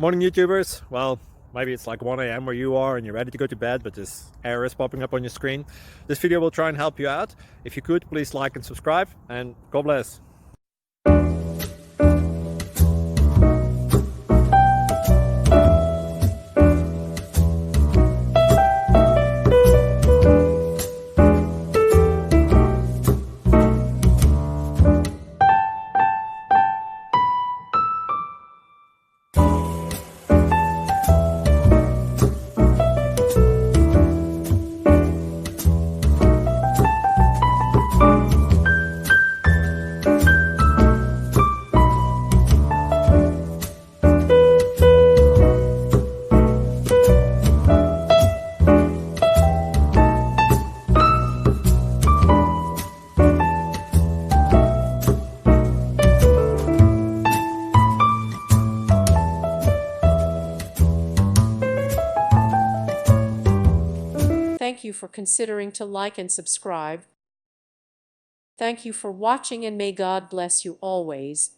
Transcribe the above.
Morning YouTubers. Well, maybe it's like 1 a.m. where you are and you're ready to go to bed, but this error is popping up on your screen. This video will try and help you out. If you could, please like and subscribe, and God bless. Thank you for considering to like and subscribe. Thank you for watching, and may God bless you always.